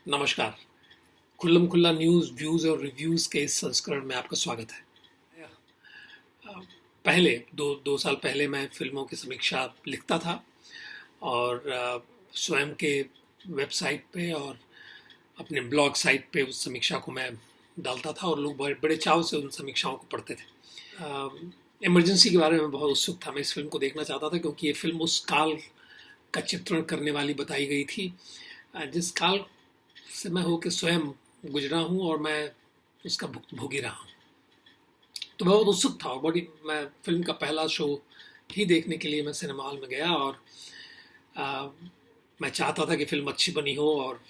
नमस्कार। खुल्लम खुल्ला news, views और रिव्यूज़ के इस संस्करण में आपका स्वागत है। पहले दो साल पहले मैं फ़िल्मों की समीक्षा लिखता था और स्वयं के वेबसाइट पे और अपने ब्लॉग साइट पे उस समीक्षा को मैं डालता था और लोग बड़े बड़े चाव से उन समीक्षाओं को पढ़ते थे। इमरजेंसी के बारे में बहुत उत्सुक था, मैं इस फ़िल्म को देखना चाहता था क्योंकि ये फ़िल्म उस काल का चित्रण करने वाली बताई गई थी जिस काल से मैं होकर स्वयं गुजरा हूँ और मैं उसका भोगी रहा हूँ। तो मैं बहुत उत्सुक था और मैं फिल्म का पहला शो ही देखने के लिए मैं सिनेमा हॉल में गया और आ, मैं चाहता था कि फिल्म अच्छी बनी हो और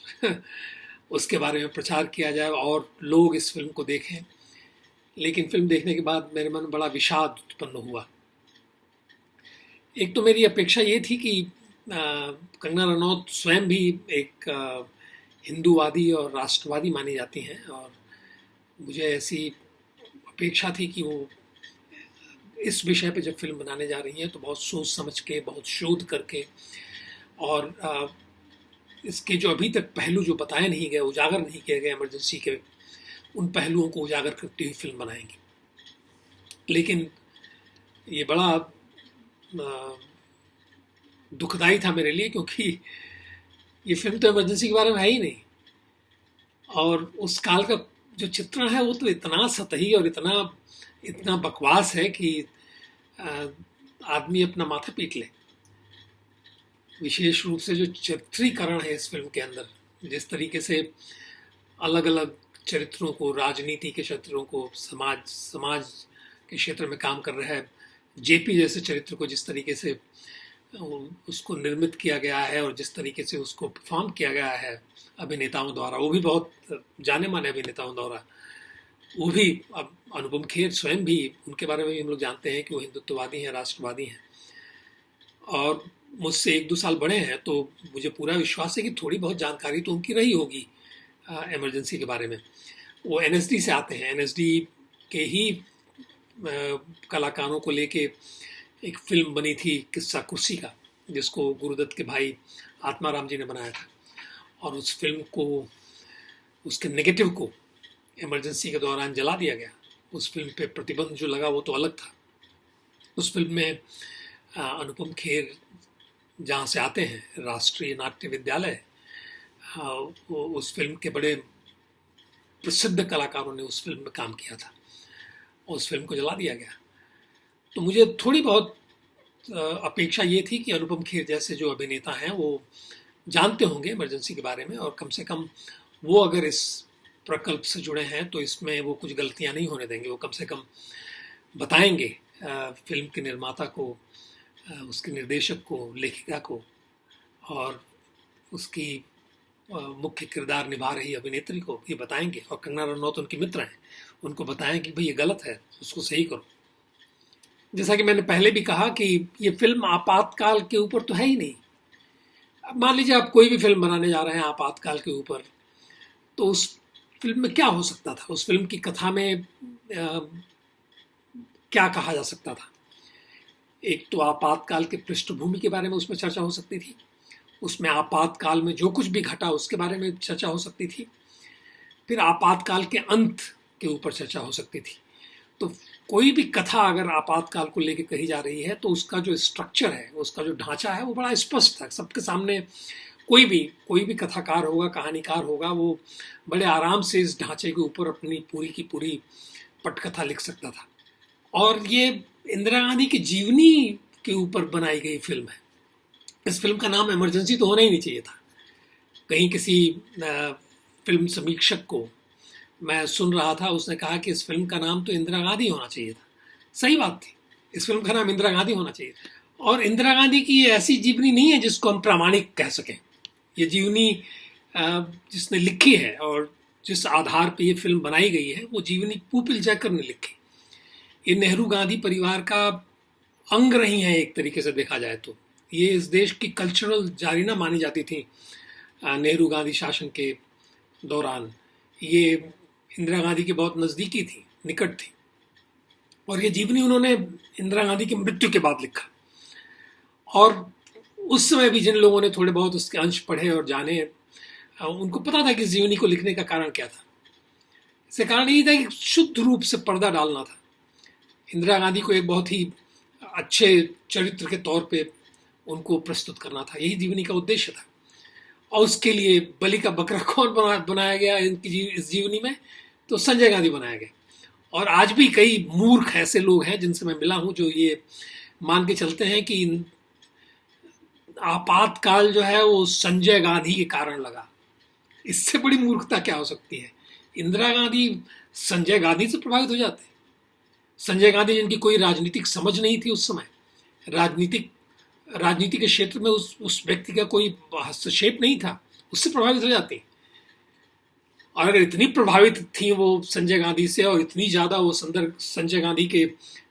उसके बारे में प्रचार किया जाए और लोग इस फिल्म को देखें। लेकिन फिल्म देखने के बाद मेरे मन में बड़ा विषाद उत्पन्न हुआ। एक तो मेरी अपेक्षा ये थी कि कंगना रनौत स्वयं भी एक हिंदूवादी और राष्ट्रवादी मानी जाती हैं और मुझे ऐसी अपेक्षा थी कि वो इस विषय पे जब फिल्म बनाने जा रही हैं तो बहुत सोच समझ के, बहुत शोध करके और इसके जो अभी तक पहलू जो बताए नहीं गए, उजागर नहीं किए गए इमरजेंसी के, उन पहलुओं को उजागर करती हुई फिल्म बनाएंगी। लेकिन ये बड़ा दुखदाई था मेरे लिए क्योंकि ये फिल्म तो इमरजेंसी के बारे में है ही नहीं और उस काल का जो चित्रण है वो तो इतना सतही और इतना इतना बकवास है कि आदमी अपना माथा पीट ले। विशेष रूप से जो चित्रीकरण है इस फिल्म के अंदर, जिस तरीके से अलग अलग चरित्रों को, राजनीति के चरित्रों को, समाज के क्षेत्र में काम कर रहे हैं जेपी जैसे चरित्र को जिस तरीके से उसको निर्मित किया गया है और जिस तरीके से उसको परफॉर्म किया गया है अभिनेताओं द्वारा, वो भी बहुत जाने माने अभिनेताओं द्वारा, वो भी अब अनुपम खेर स्वयं भी, उनके बारे में भी हम लोग जानते हैं कि वो हिंदुत्ववादी हैं, राष्ट्रवादी हैं और मुझसे 1-2 साल बड़े हैं, तो मुझे पूरा विश्वास है कि थोड़ी बहुत जानकारी तो उनकी रही होगी इमरजेंसी के बारे में। वो एनएसडी से आते हैं, एनएसडी के ही कलाकारों को लेके एक फिल्म बनी थी किस्सा कुर्सी का, जिसको गुरुदत्त के भाई आत्माराम जी ने बनाया था और उस फिल्म को, उसके नेगेटिव को इमरजेंसी के दौरान जला दिया गया। उस फिल्म पे प्रतिबंध जो लगा वो तो अलग था। उस फिल्म में अनुपम खेर जहाँ से आते हैं, राष्ट्रीय नाट्य विद्यालय, उस फिल्म के बड़े प्रसिद्ध कलाकारों ने उस फिल्म में काम किया था और उस फिल्म को जला दिया गया। तो मुझे थोड़ी बहुत अपेक्षा ये थी कि अनुपम खेर जैसे जो अभिनेता हैं वो जानते होंगे इमरजेंसी के बारे में और कम से कम वो अगर इस प्रकल्प से जुड़े हैं तो इसमें वो कुछ गलतियां नहीं होने देंगे। वो कम से कम बताएंगे फिल्म के निर्माता को, उसके निर्देशक को, लेखिका को और उसकी मुख्य किरदार निभा रही अभिनेत्री को ये बताएंगे और कंगना रनौत उनके मित्र हैं, उनको बताएं कि भाई ये गलत है, उसको सही करो। जैसा कि मैंने पहले भी कहा कि ये फिल्म आपातकाल के ऊपर तो है ही नहीं। अब मान लीजिए आप कोई भी फिल्म बनाने जा रहे हैं आपातकाल के ऊपर, तो उस फिल्म में क्या हो सकता था, उस फिल्म की कथा में क्या कहा जा सकता था। एक तो आपातकाल के पृष्ठभूमि के बारे में उसमें चर्चा हो सकती थी, उसमें आपातकाल में जो कुछ भी घटा उसके बारे में चर्चा हो सकती थी, फिर आपातकाल के अंत के ऊपर चर्चा हो सकती थी। तो कोई भी कथा अगर आपातकाल को लेकर कही जा रही है तो उसका जो स्ट्रक्चर है, उसका जो ढांचा है वो बड़ा स्पष्ट था सबके सामने। कोई भी कथाकार होगा, कहानीकार होगा, वो बड़े आराम से इस ढांचे के ऊपर अपनी पूरी की पूरी पटकथा लिख सकता था। और ये इंदिरा गांधी की जीवनी के ऊपर बनाई गई फिल्म है। इस फिल्म का नाम इमरजेंसी तो होना ही नहीं चाहिए था। कहीं किसी फिल्म समीक्षक को मैं सुन रहा था, उसने कहा कि इस फिल्म का नाम तो इंदिरा गांधी होना चाहिए था। सही बात थी, इस फिल्म का नाम इंदिरा गांधी होना चाहिए था। और इंदिरा गांधी की ये ऐसी जीवनी नहीं है जिसको हम प्रामाणिक कह सकें। ये जीवनी जिसने लिखी है और जिस आधार पर ये फिल्म बनाई गई है वो जीवनी पुपिल जयकर ने लिखी। ये नेहरू गांधी परिवार का अंग रही है एक तरीके से देखा जाए तो। ये इस देश की कल्चरल जारीना मानी जाती थी नेहरू गांधी शासन के दौरान। ये इंदिरा गांधी के बहुत नज़दीकी थी, निकट थी और ये जीवनी उन्होंने इंदिरा गांधी की मृत्यु के बाद लिखा। और उस समय भी जिन लोगों ने थोड़े बहुत उसके अंश पढ़े और जाने, उनको पता था कि इस जीवनी को लिखने का कारण क्या था। इसका कारण यही था कि शुद्ध रूप से पर्दा डालना था। इंदिरा गांधी को एक बहुत ही अच्छे चरित्र के तौर पे उनको प्रस्तुत करना था, यही जीवनी का उद्देश्य था। और उसके लिए बलि का बकरा कौन बनाया गया इस जीवनी में, तो संजय गांधी बनाया गया। और आज भी कई मूर्ख ऐसे लोग हैं जिनसे मैं मिला हूं जो ये मान के चलते हैं कि आपातकाल जो है वो संजय गांधी के कारण लगा। इससे बड़ी मूर्खता क्या हो सकती है। इंदिरा गांधी संजय गांधी से प्रभावित हो जाते। संजय गांधी जिनकी कोई राजनीतिक समझ नहीं थी उस समय, राजनीति के क्षेत्र में उस व्यक्ति का कोई हस्तक्षेप नहीं था, उससे प्रभावित हो जाती। और अगर इतनी प्रभावित थी वो संजय गांधी से और इतनी ज़्यादा वो संजय गांधी के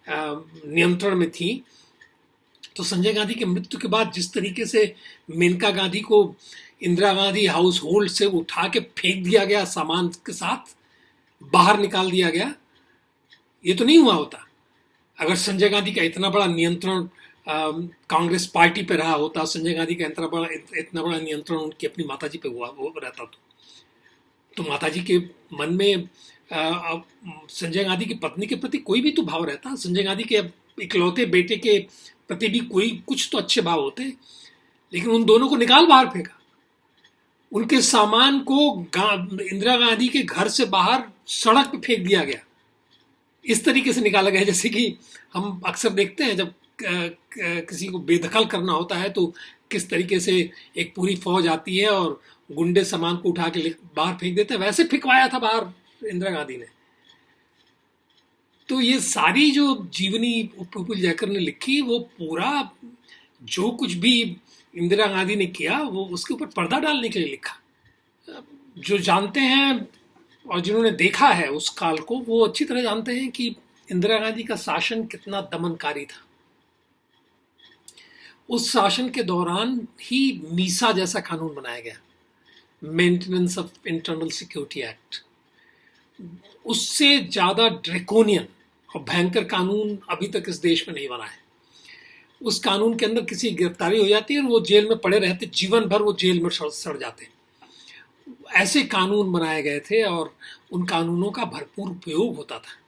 नियंत्रण में थी, तो संजय गांधी के मृत्यु के बाद जिस तरीके से मेनका गांधी को इंदिरा गांधी हाउस होल्ड से उठा के फेंक दिया गया, सामान के साथ बाहर निकाल दिया गया, ये तो नहीं हुआ होता। अगर संजय गांधी का इतना बड़ा नियंत्रण कांग्रेस पार्टी पे रहा होता, संजय गांधी का इतना बड़ा नियंत्रण उनकी अपनी माताजी पे हुआ वो रहता, तो माताजी के मन में संजय गांधी की पत्नी के प्रति कोई भी तो भाव रहता। संजय गांधी के इकलौते बेटे के प्रति भी कोई कुछ तो अच्छे भाव होते, लेकिन उन दोनों को निकाल बाहर फेंका। उनके सामान को इंदिरा गांधी के घर से बाहर सड़क पे फेंक दिया गया। इस तरीके से निकाला गया जैसे कि हम अक्सर देखते हैं जब किसी को बेदखल करना होता है तो किस तरीके से एक पूरी फौज आती है और गुंडे सामान को उठा के बाहर फेंक देते हैं, वैसे फेंकवाया था बाहर इंदिरा गांधी ने। तो ये सारी जो जीवनी प्रफुल्ल जयकर ने लिखी, वो पूरा जो कुछ भी इंदिरा गांधी ने किया वो उसके ऊपर पर्दा डालने के लिए लिखा। जो जानते हैं और जिन्होंने देखा है उस काल को, वो अच्छी तरह जानते हैं कि इंदिरा गांधी का शासन कितना दमनकारी था। उस शासन के दौरान ही मीसा जैसा कानून बनाया गया, maintenance of internal security act. उससे ज्यादा ड्रैकोनियन और भयंकर कानून अभी तक इस देश में नहीं बना है। उस कानून के अंदर किसी गिरफ्तारी हो जाती है और वो जेल में पड़े रहते, जीवन भर वो जेल में सड़ जाते। ऐसे कानून बनाए गए थे और उन कानूनों का भरपूर उपयोग होता था।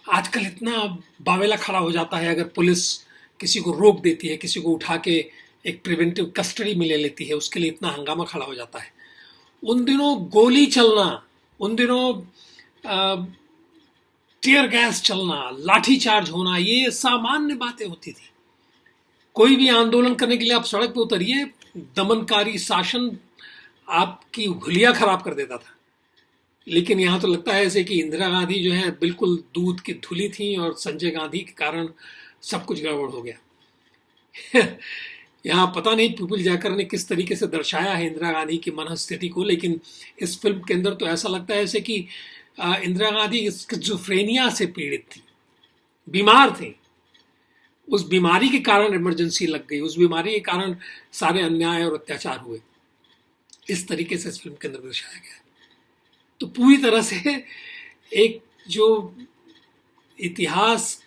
आजकल इतना बावेला खड़ा हो जाता है अगर पुलिस किसी को रोक देती है, किसी को उठा के एक प्रिवेंटिव कस्टडी में ले लेती है, उसके लिए इतना हंगामा खड़ा हो जाता है। उन दिनों गोली चलना, उन दिनों टीयर गैस चलना, लाठी चार्ज होना, ये सामान्य बातें होती थी। कोई भी आंदोलन करने के लिए आप सड़क पर उतरिए, दमनकारी शासन आपकी हुलिया खराब कर देता था। लेकिन यहाँ तो लगता है ऐसे कि इंदिरा गांधी जो है बिल्कुल दूध की धुली थी और संजय गांधी के कारण सब कुछ गड़बड़ हो गया। यहाँ पता नहीं प्रफुल्ल जयकर ने किस तरीके से दर्शाया है इंदिरा गांधी की मनस्थिति को, लेकिन इस फिल्म के अंदर तो ऐसा लगता है जैसे कि इंदिरा गांधी स्किज़ोफ्रेनिया से पीड़ित थी, बीमार थी। उस बीमारी के कारण इमरजेंसी लग गई, उस बीमारी के कारण सारे अन्याय और अत्याचार हुए। इस तरीके से इस फिल्म के अंदर दर्शाया गया है। तो पूरी तरह से एक जो इतिहास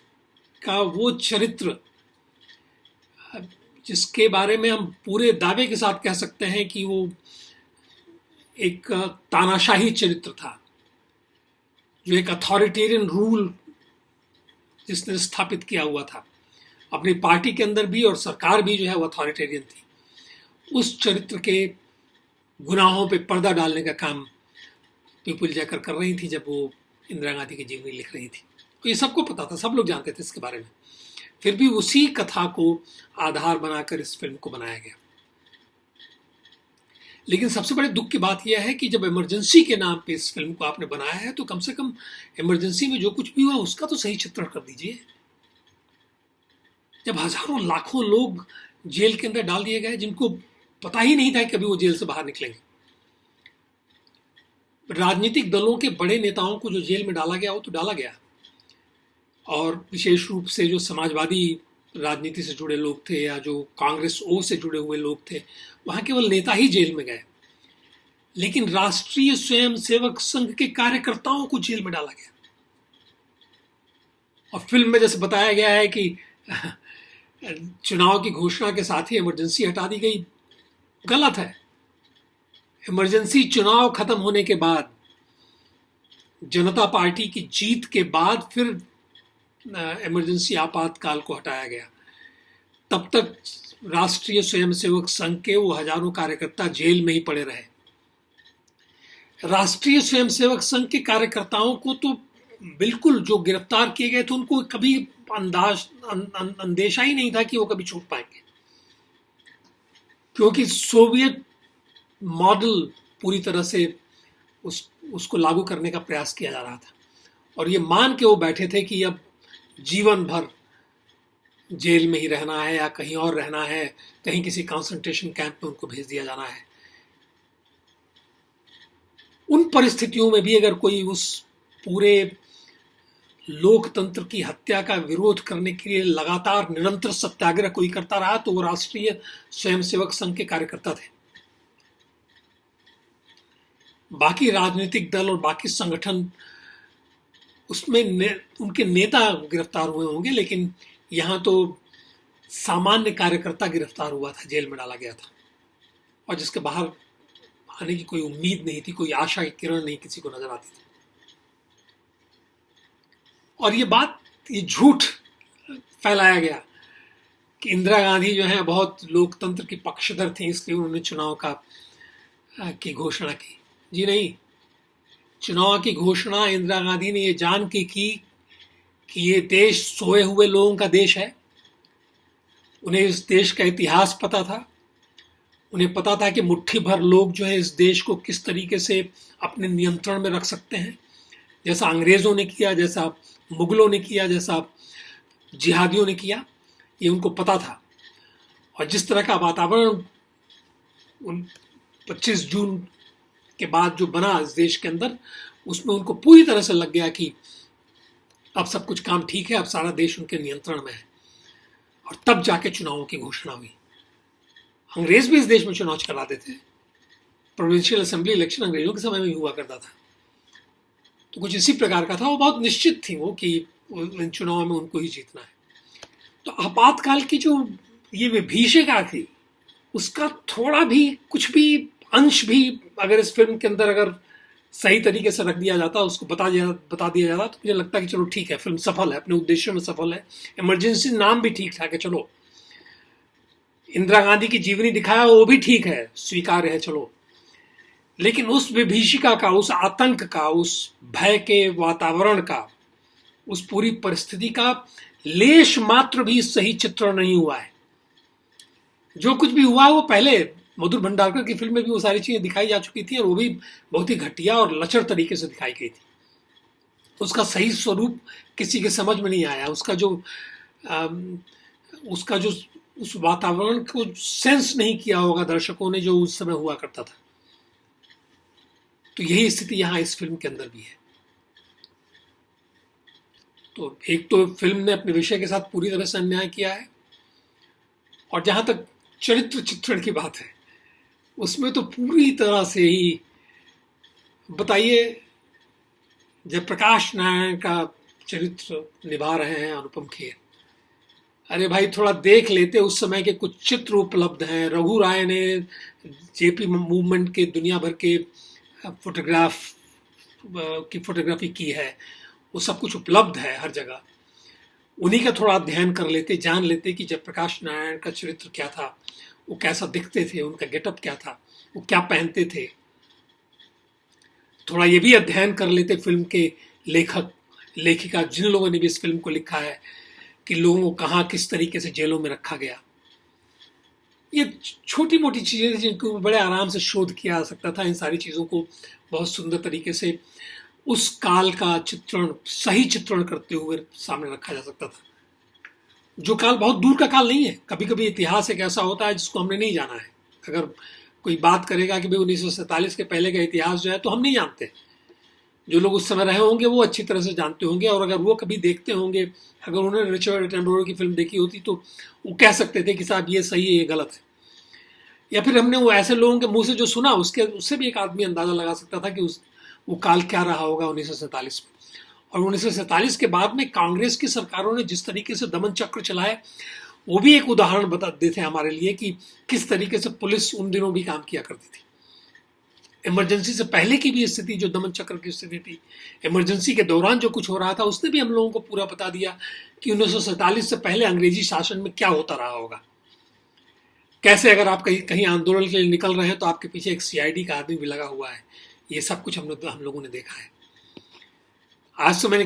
का वो चरित्र जिसके बारे में हम पूरे दावे के साथ कह सकते हैं कि वो एक तानाशाही चरित्र था, जो एक अथॉरिटेरियन रूल जिसने स्थापित किया हुआ था अपनी पार्टी के अंदर भी, और सरकार भी जो है वो अथॉरिटेरियन थी। उस चरित्र के गुनाहों पे पर्दा डालने का काम प्रफुल्ल जयकर कर रही थी जब वो इंदिरा गांधी की जीवनी लिख रही थी। तो ये सबको पता था, सब लोग जानते थे इसके बारे में, फिर भी उसी कथा को आधार बनाकर इस फिल्म को बनाया गया। लेकिन सबसे बड़े दुख की बात यह है कि जब इमरजेंसी के नाम पे इस फिल्म को आपने बनाया है तो कम से कम इमरजेंसी में जो कुछ भी हुआ उसका तो सही चित्रण कर दीजिए। जब हजारों लाखों लोग जेल के अंदर डाल दिए गए जिनको पता ही नहीं था कि कभी वो जेल से बाहर निकलेंगे, राजनीतिक दलों के बड़े नेताओं को जो जेल में डाला गया वो तो डाला गया, और विशेष रूप से जो समाजवादी राजनीति से जुड़े लोग थे या जो कांग्रेस ओ से जुड़े हुए लोग थे, वहां केवल नेता ही जेल में गए। लेकिन राष्ट्रीय स्वयंसेवक संघ के कार्यकर्ताओं को जेल में डाला गया। और फिल्म में जैसे बताया गया है कि चुनाव की घोषणा के साथ ही इमरजेंसी हटा दी गई, गलत है। इमरजेंसी चुनाव खत्म होने के बाद, जनता पार्टी की जीत के बाद फिर इमरजेंसी आपातकाल को हटाया गया। तब तक राष्ट्रीय स्वयंसेवक संघ के वो हजारों कार्यकर्ता जेल में ही पड़े रहे। राष्ट्रीय स्वयंसेवक संघ के कार्यकर्ताओं को तो बिल्कुल, जो गिरफ्तार किए गए थे उनको कभी अंदेशा ही नहीं था कि वो कभी छूट पाएंगे, क्योंकि सोवियत मॉडल पूरी तरह से उसको लागू करने का प्रयास किया जा रहा था, और ये मान के वो बैठे थे कि अब जीवन भर जेल में ही रहना है या कहीं और रहना है, कहीं किसी कंसंट्रेशन कैंप में उनको भेज दिया जाना है। उन परिस्थितियों में भी अगर कोई उस पूरे लोकतंत्र की हत्या का विरोध करने के लिए लगातार निरंतर सत्याग्रह कोई करता रहा तो वो राष्ट्रीय स्वयंसेवक संघ के कार्यकर्ता थे। बाकी राजनीतिक दल और बाकी संगठन, उसमें उनके नेता गिरफ्तार हुए होंगे, लेकिन यहां तो सामान्य कार्यकर्ता गिरफ्तार हुआ था, जेल में डाला गया था, और जिसके बाहर आने की कोई उम्मीद नहीं थी, कोई आशा की किरण नहीं किसी को नजर आती थी। और ये झूठ फैलाया गया कि इंदिरा गांधी जो है बहुत लोकतंत्र की पक्षधर थी, इसलिए उन्होंने चुनाव की घोषणा की। जी नहीं, चुनाव की घोषणा इंदिरा गांधी ने ये जान के की कि ये देश सोए हुए लोगों का देश है। उन्हें इस देश का इतिहास पता था, उन्हें पता था कि मुट्ठी भर लोग जो है इस देश को किस तरीके से अपने नियंत्रण में रख सकते हैं, जैसा अंग्रेजों ने किया, जैसा मुगलों ने किया, जैसा जिहादियों ने किया, ये उनको पता था। और जिस तरह का वातावरण 25 जून के बाद जो बना इस देश के अंदर, उसमें उनको पूरी तरह से लग गया कि अब सब कुछ काम ठीक है, अब सारा देश उनके नियंत्रण में है। और तब जाके चुनावों की घोषणा हुई। अंग्रेज भी इस देश में चुनाव कराते थे, प्रोविंशियल असेंबली इलेक्शन अंग्रेजों के समय में हुआ करता था। तो कुछ इसी प्रकार का था, वो बहुत निश्चित थी वो कि इन चुनाव में उनको ही जीतना है। तो आपातकाल की जो ये विभीषिका थी, उसका थोड़ा भी, कुछ भी अंश भी अगर इस फिल्म के अंदर अगर सही तरीके से रख दिया जाता, उसको बता दिया जाता, तो मुझे लगता है कि चलो ठीक है, फिल्म सफल है, अपने उद्देश्यों में सफल है। इमरजेंसी नाम भी ठीक ठाक है, चलो। इंदिरा गांधी की जीवनी दिखाया, वो भी ठीक है, स्वीकार्य है, चलो। लेकिन उस विभीषिका का, उस आतंक का, उस भय के वातावरण का, उस पूरी परिस्थिति का लेश मात्र भी सही चित्रण नहीं हुआ है। जो कुछ भी हुआ वो पहले मधुर भंडारकर की फिल्म में भी वो सारी चीजें दिखाई जा चुकी थी, और वो भी बहुत ही घटिया और लचर तरीके से दिखाई गई थी। उसका सही स्वरूप किसी के समझ में नहीं आया। उसका जो उस वातावरण को सेंस नहीं किया होगा दर्शकों ने, जो उस समय हुआ करता था। तो यही स्थिति यहां इस फिल्म के अंदर भी है। तो एक तो फिल्म ने अपने विषय के साथ पूरी तरह से अन्याय किया है, और जहां तक चरित्र चित्रण की बात है, उसमें तो पूरी तरह से ही, बताइए, जयप्रकाश नारायण का चरित्र निभा रहे हैं अनुपम खेर। अरे भाई, थोड़ा देख लेते, उस समय के कुछ चित्र उपलब्ध हैं। रघु राय ने जेपी मूवमेंट के दुनिया भर के फोटोग्राफी की है, वो सब कुछ उपलब्ध है हर जगह। उन्हीं का थोड़ा अध्ययन कर लेते, जान लेते कि जयप्रकाश नारायण का चरित्र क्या था, वो कैसा दिखते थे, उनका गेटअप क्या था, वो क्या पहनते थे। थोड़ा ये भी अध्ययन कर लेते फिल्म के लेखक लेखिका, जिन लोगों ने भी इस फिल्म को लिखा है, कि लोगों को कहाँ किस तरीके से जेलों में रखा गया। ये छोटी मोटी चीजें थी जिनको बड़े आराम से शोध किया जा सकता था। इन सारी चीजों को बहुत सुंदर तरीके से उस काल का चित्रण, सही चित्रण करते हुए सामने रखा जा सकता था, जो काल बहुत दूर का काल नहीं है। कभी कभी इतिहास एक ऐसा होता है जिसको हमने नहीं जाना है। अगर कोई बात करेगा कि भाई 1947 के पहले का इतिहास जो है, तो हम नहीं जानते। जो लोग उस समय रहे होंगे वो अच्छी तरह से जानते होंगे, और अगर वो कभी देखते होंगे, अगर उन्होंने रिचर्ड एटनबरो की फिल्म देखी होती, तो वो कह सकते थे कि साहब ये सही है, ये गलत है। या फिर हमने वो ऐसे लोगों के मुंह से जो सुना, उससे भी एक आदमी अंदाजा लगा सकता था कि वो काल क्या रहा होगा 1947 में। और 1947 के बाद में कांग्रेस की सरकारों ने जिस तरीके से दमन चक्र चलाए, वो भी एक उदाहरण बता देते हैं हमारे लिए कि किस तरीके से पुलिस उन दिनों भी काम किया करती थी। इमरजेंसी से पहले की भी स्थिति, जो दमन चक्र की स्थिति थी, इमरजेंसी के दौरान जो कुछ हो रहा था, उसने भी हम लोगों को पूरा बता दिया कि 1947 से पहले अंग्रेजी शासन में क्या होता रहा होगा। कैसे अगर आप कहीं कहीं आंदोलन के लिए निकल रहे हैं तो आपके पीछे एक सीआईडी का आदमी भी लगा हुआ है। ये सब कुछ हम लोगों ने देखा है। आज तो मैंने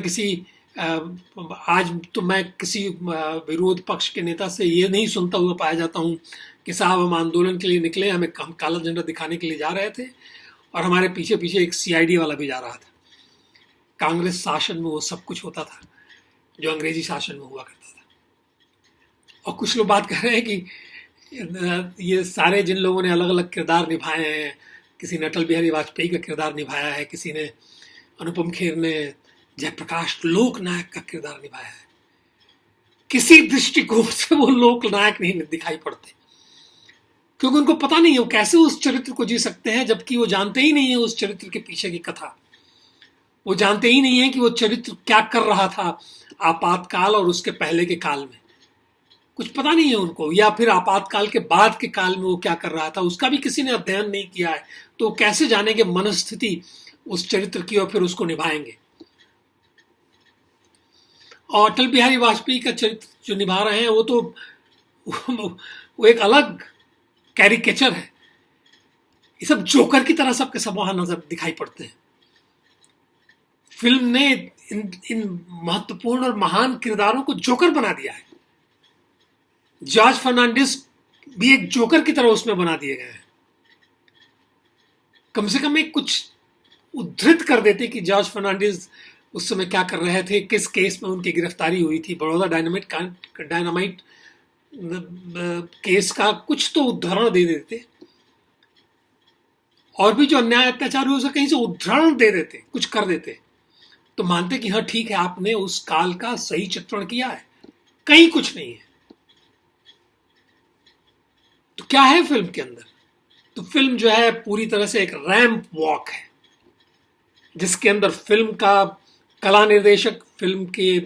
आज तो मैं किसी विरोध पक्ष के नेता से ये नहीं सुनता हुआ पाया जाता हूँ कि साहब हम आंदोलन के लिए निकले, हम काला झंडा दिखाने के लिए जा रहे थे और हमारे पीछे पीछे एक सीआईडी वाला भी जा रहा था। कांग्रेस शासन में वो सब कुछ होता था जो अंग्रेजी शासन में हुआ करता था। और कुछ लोग बात कर रहे हैं कि ये सारे जिन लोगों ने अलग अलग किरदार निभाए हैं, किसी ने अटल बिहारी वाजपेयी का किरदार निभाया है, किसी ने अनुपम खेर ने जयप्रकाश लोकनायक का किरदार निभाया है, किसी दृष्टिकोण से वो लोकनायक नहीं दिखाई पड़ते, क्योंकि उनको पता नहीं है वो कैसे उस चरित्र को जी सकते हैं, जबकि वो जानते ही नहीं है उस चरित्र के पीछे की कथा। वो जानते ही नहीं है कि वो चरित्र क्या कर रहा था आपातकाल और उसके पहले के काल में। कुछ पता नहीं है उनको, या फिर आपातकाल के बाद के काल में वो क्या कर रहा था, उसका भी किसी ने अध्ययन नहीं किया है। तो कैसे जानेंगे मनस्थिति उस चरित्र की और फिर उसको निभाएंगे। और अटल बिहारी वाजपेयी का चरित्र जो निभा रहे हैं वो एक अलग कैरिकेचर है। ये सब जोकर की तरह सबके सब वहां नजर दिखाई पड़ते हैं। फिल्म ने इन महत्वपूर्ण और महान किरदारों को जोकर बना दिया है। जॉर्ज फर्नांडिस भी एक जोकर की तरह उसमें बना दिए गए हैं। कम से कम एक कुछ उद्धृत कर देते कि जॉर्ज फर्नांडिस उस समय क्या कर रहे थे, किस केस में उनकी गिरफ्तारी हुई थी, बड़ौदा डायनामाइट केस का कुछ तो उदाहरण दे देते, और भी जो अन्याय अत्याचार हुए उसे कहीं से उदाहरण दे देते, कुछ कर देते, तो मानते कि हाँ ठीक है, आपने उस काल का सही चित्रण किया है। कहीं कुछ नहीं है। तो क्या है फिल्म के अंदर? तो फिल्म जो है पूरी तरह से एक रैंप वॉक है, जिसके अंदर फिल्म का कला निर्देशक, फिल्म के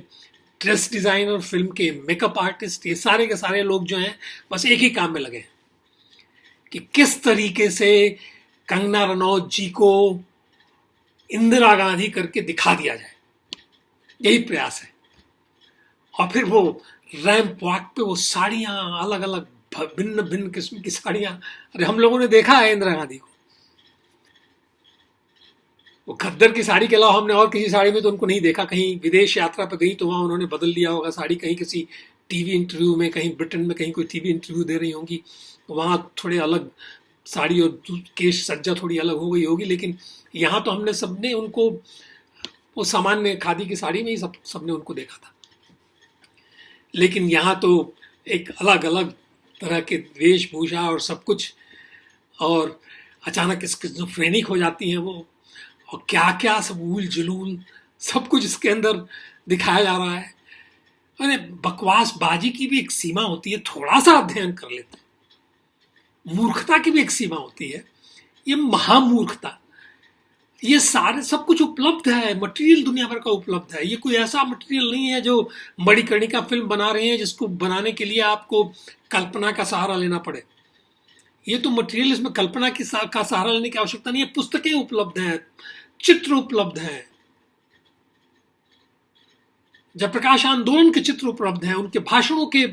ड्रेस डिजाइनर, फिल्म के मेकअप आर्टिस्ट, ये सारे के सारे लोग जो हैं बस एक ही काम में लगे हैं कि किस तरीके से कंगना रनौत जी को इंदिरा गांधी करके दिखा दिया जाए। यही प्रयास है। और फिर वो रैंप वॉक पे वो साड़ियां, अलग अलग भिन्न भिन्न किस्म की साड़ियां। अरे हम लोगों ने देखा है इंदिरा गांधी को, वो खद्दर की साड़ी के अलावा हमने और किसी साड़ी में तो उनको नहीं देखा। कहीं विदेश यात्रा पर गई तो वहां उन्होंने बदल लिया होगा साड़ी, कहीं किसी टीवी इंटरव्यू में, कहीं ब्रिटेन में कहीं कोई टीवी इंटरव्यू दे रही होंगी, वहां थोड़े अलग साड़ी और केश सज्जा थोड़ी अलग हो गई होगी। लेकिन यहाँ तो हमने सबने उनको वो सामान्य खादी की साड़ी में ही सबने उनको देखा था। लेकिन यहाँ तो एक अलग अलग तरह के वेशभूषा और सब कुछ, और अचानक स्किज़ोफ्रेनिक हो जाती हैं वो, और क्या क्या सब ऊल जुलूल सब कुछ इसके अंदर दिखाया जा रहा है। अरे बकवासबाजी की भी एक सीमा होती है, थोड़ा सा अध्ययन कर लेते हैं। मूर्खता की भी एक सीमा होती है, ये महामूर्खता। ये सारे सब कुछ उपलब्ध है, मटेरियल दुनिया भर का उपलब्ध है। ये कोई ऐसा मटेरियल नहीं है जो मणिकर्णिका फिल्म बना रहे हैं जिसको बनाने के लिए आपको कल्पना का सहारा लेना पड़े। ये तो मटेरियल, इसमें कल्पना का सहारा लेने की आवश्यकता नहीं है। पुस्तकें उपलब्ध हैं, चित्र उपलब्ध हैं, जयप्रकाश आंदोलन के चित्र उपलब्ध हैं, उनके भाषणों के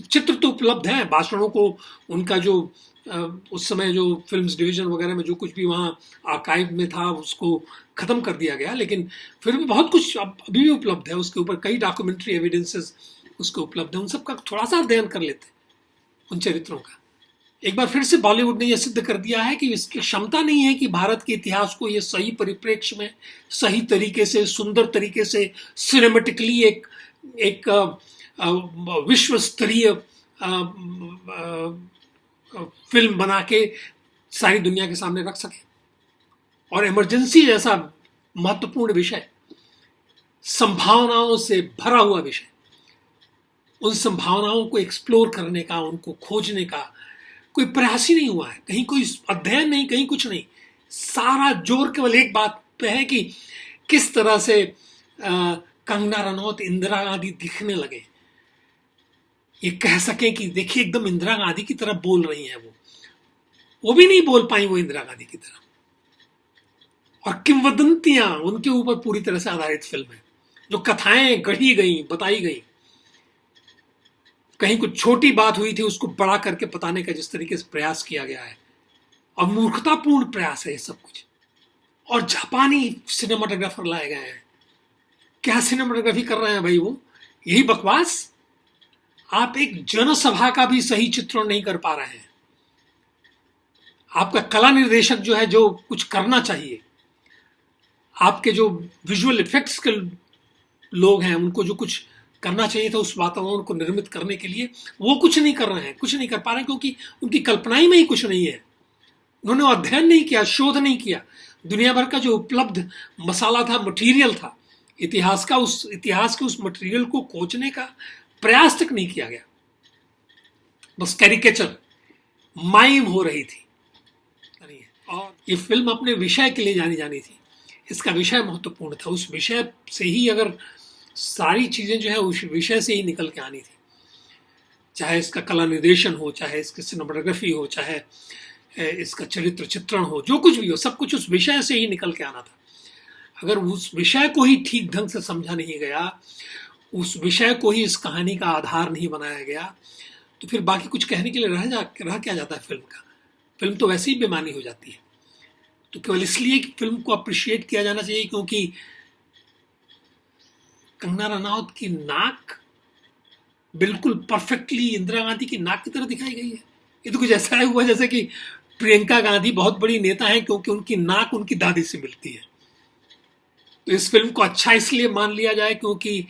चित्र तो उपलब्ध हैं। भाषणों को उनका जो उस समय जो फिल्म्स डिवीजन वगैरह में जो कुछ भी वहाँ आर्काइव में था उसको ख़त्म कर दिया गया, लेकिन फिर भी बहुत कुछ अभी भी उपलब्ध है। उसके ऊपर कई डॉक्यूमेंट्री एविडेंसेस उसके उपलब्ध है। उन सब का थोड़ा सा अध्ययन कर लेते हैं, उन चरित्रों का। एक बार फिर से बॉलीवुड ने यह सिद्ध कर दिया है कि इसकी क्षमता नहीं है कि भारत के इतिहास को ये सही परिप्रेक्ष्य में, सही तरीके से, सुंदर तरीके से, सिनेमेटिकली एक विश्व स्तरीय फिल्म बना के सारी दुनिया के सामने रख सके। और इमरजेंसी जैसा महत्वपूर्ण विषय, संभावनाओं से भरा हुआ विषय, उन संभावनाओं को एक्सप्लोर करने का, उनको खोजने का कोई प्रयास ही नहीं हुआ है। कहीं कोई अध्ययन नहीं, कहीं कुछ नहीं। सारा जोर केवल एक बात पे है कि किस तरह से कंगना रनौत इंदिरा गांधी दिखने लगे, ये कह सके कि देखिए एकदम इंदिरा गांधी की तरह बोल रही हैं वो। वो भी नहीं बोल पाई वो इंदिरा गांधी की तरह। और किंवदंतियां उनके ऊपर पूरी तरह से आधारित फिल्म है, जो कथाएं गढ़ी गई, बताई गई, कहीं कुछ छोटी बात हुई थी उसको बड़ा करके बताने का जिस तरीके से प्रयास किया गया है, और मूर्खतापूर्ण प्रयास है ये सब कुछ। और जापानी सिनेमाटोग्राफर लाए गए हैं, क्या सिनेमाटोग्राफी कर रहे हैं भाई वो, यही बकवास। आप एक जनसभा का भी सही चित्रण नहीं कर पा रहे हैं। आपका कला निर्देशक जो है, जो कुछ करना चाहिए, आपके जो विजुअल इफेक्ट्स के लोग हैं, उनको जो कुछ करना चाहिए था उस वातावरण को निर्मित करने के लिए, वो कुछ नहीं कर रहे हैं, कुछ नहीं कर पा रहे हैं, क्योंकि उनकी कल्पनाई में ही कुछ नहीं है। उन्होंने अध्ययन नहीं किया, शोध नहीं किया। दुनिया भर का जो उपलब्ध मसाला था, मटेरियल था, इतिहास के उस मटेरियल को खोजने का प्रयास तक नहीं किया गया। बस कैरिकेचर, माइम हो रही थी। और ये फिल्म अपने विषय के लिए जानी जानी थी, इसका विषय महत्वपूर्ण था। उस विषय से ही अगर सारी चीजें जो है उस विषय से ही निकल के आनी थी, चाहे इसका कला निर्देशन हो, चाहे इसकी सिनेमाटोग्राफी हो, चाहे इसका चरित्र चित्रण हो, जो कुछ भी हो, सब कुछ उस विषय से ही निकल के आना था। अगर उस विषय को ही ठीक ढंग से समझा नहीं गया, उस विषय को ही इस कहानी का आधार नहीं बनाया गया, तो फिर बाकी कुछ कहने के लिए रह क्या जाता है फिल्म का। फिल्म तो वैसे ही बेमानी हो जाती है। तो केवल इसलिए कि फिल्म को अप्रिशिएट किया जाना चाहिए क्योंकि कंगना रनौत की नाक बिल्कुल परफेक्टली इंदिरा गांधी की नाक की तरह दिखाई गई है। ये तो कुछ ऐसा है हुआ जैसे कि प्रियंका गांधी बहुत बड़ी नेता है क्योंकि उनकी नाक उनकी दादी से मिलती है। तो इस फिल्म को अच्छा इसलिए मान लिया जाए क्योंकि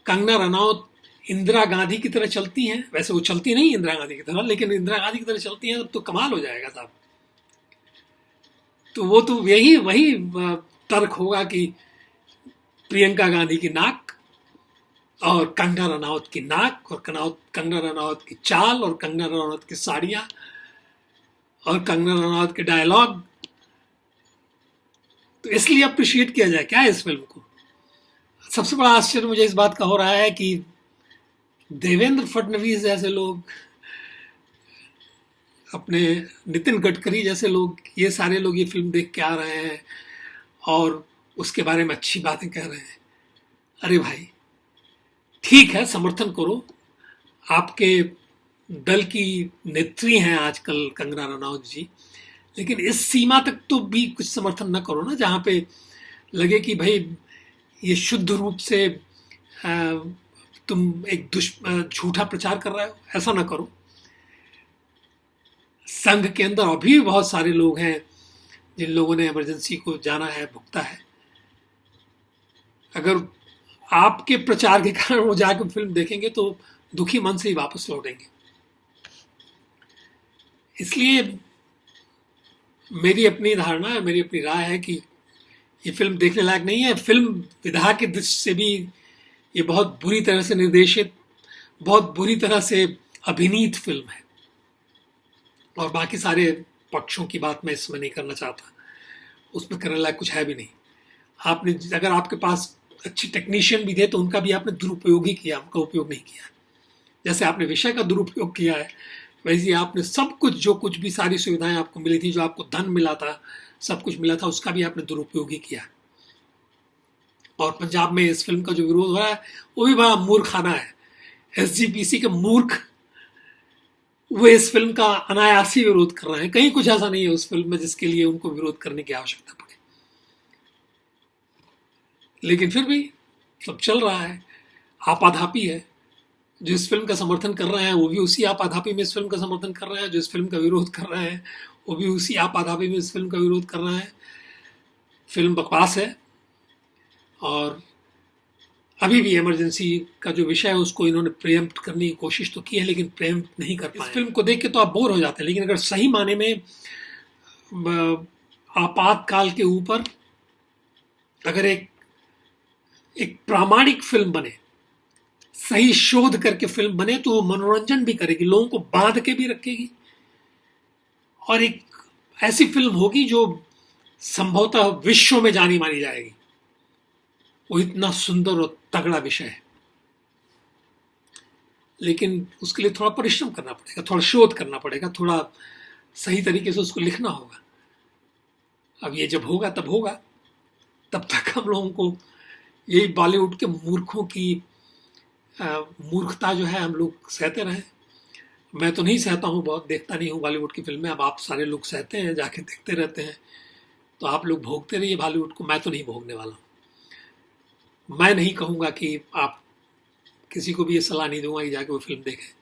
कंगना रनौत इंदिरा गांधी की तरह चलती हैं। वैसे वो चलती नहीं इंदिरा गांधी की तरह, लेकिन इंदिरा गांधी की तरह चलती हैं तो कमाल हो जाएगा साहब। तो वो तो वही तर्क होगा कि प्रियंका गांधी की नाक और कंगना रनौत की नाक और कंगना रनौत की चाल और कंगना रनौत की साड़ियां और कंगना रनौत के डायलॉग, तो इसलिए अप्रिशिएट किया जाए क्या इस फिल्म को। सबसे बड़ा आश्चर्य मुझे इस बात का हो रहा है कि देवेंद्र फडणवीस जैसे लोग, अपने नितिन गडकरी जैसे लोग, ये सारे लोग ये फिल्म देख के आ रहे हैं और उसके बारे में अच्छी बातें कह रहे हैं। अरे भाई ठीक है, समर्थन करो, आपके दल की नेत्री हैं आजकल कंगना रनौत जी, लेकिन इस सीमा तक तो भी कुछ समर्थन न करो ना जहाँ पे लगे कि भाई ये शुद्ध रूप से तुम एक झूठा प्रचार कर रहे हो। ऐसा ना करो। संघ के अंदर अभी भी बहुत सारे लोग हैं जिन लोगों ने इमरजेंसी को जाना है, भुगता है। अगर आपके प्रचार के कारण वो जाकर फिल्म देखेंगे तो दुखी मन से ही वापस लौटेंगे। इसलिए मेरी अपनी धारणा है, मेरी अपनी राय है कि ये फिल्म देखने लायक नहीं है। फिल्म विधा के दृष्टि से भी ये बहुत बुरी तरह से निर्देशित, बहुत बुरी तरह से अभिनीत फिल्म है। और बाकी सारे पक्षों की बात मैं इसमें नहीं करना चाहता, उसमें करने लायक कुछ है भी नहीं। आपने, अगर आपके पास अच्छे टेक्नीशियन भी थे तो उनका भी आपने दुरुपयोग ही किया, उनका उपयोग नहीं किया। जैसे आपने विषय का दुरुपयोग किया है, वैसे आपने सब कुछ, जो कुछ भी सारी सुविधाएं आपको मिली थी, जो आपको धन मिला था, सब कुछ मिला था, उसका भी आपने दुरुपयोग ही किया। और पंजाब में इस फिल्म का जो विरोध हो रहा है वो भी बड़ा मूर्खाना है। एसजीपीसी के मूर्ख वो इस फिल्म का अनायासी विरोध कर रहे हैं। कहीं कुछ ऐसा नहीं है उस फिल्म में जिसके लिए उनको विरोध करने की आवश्यकता पड़े, लेकिन फिर भी सब चल रहा है। आपाधापी है। जो इस फिल्म का समर्थन कर रहे हैं वो भी उसी आपाधापी में इस फिल्म का समर्थन कर रहे हैं, जो इस फिल्म का विरोध कर रहे हैं वो भी उसी आपाधापी में इस फिल्म का विरोध कर रहे हैं। फिल्म बकवास है और अभी भी इमरजेंसी का जो विषय है उसको इन्होंने प्रेम्प्ट करने की कोशिश तो की है, लेकिन प्रेम्प्ट नहीं कर पाए। इस फिल्म को देख के तो आप बोर हो जाते हैं, लेकिन अगर सही माने में आपातकाल के ऊपर अगर एक प्रामाणिक फिल्म बने, सही शोध करके फिल्म बने, तो वो मनोरंजन भी करेगी, लोगों को बांध के भी रखेगी, और एक ऐसी फिल्म होगी जो संभवतः विश्व में जानी मानी जाएगी। वो इतना सुंदर और तगड़ा विषय है, लेकिन उसके लिए थोड़ा परिश्रम करना पड़ेगा, थोड़ा शोध करना पड़ेगा, थोड़ा सही तरीके से उसको लिखना होगा। अब ये जब होगा तब होगा, तब तक हम लोगों को यही बॉलीवुड के मूर्खों की मूर्खता जो है हम लोग सहते रहें। मैं तो नहीं सहता हूँ, बहुत देखता नहीं हूँ बॉलीवुड की फिल्में। अब आप सारे लोग सहते हैं, जाके देखते रहते हैं, तो आप लोग भोगते रहिए बॉलीवुड को, मैं तो नहीं भोगने वाला हूँ। मैं नहीं कहूँगा कि आप किसी को भी ये सलाह नहीं दूंगा कि जाके वो फिल्म देखें।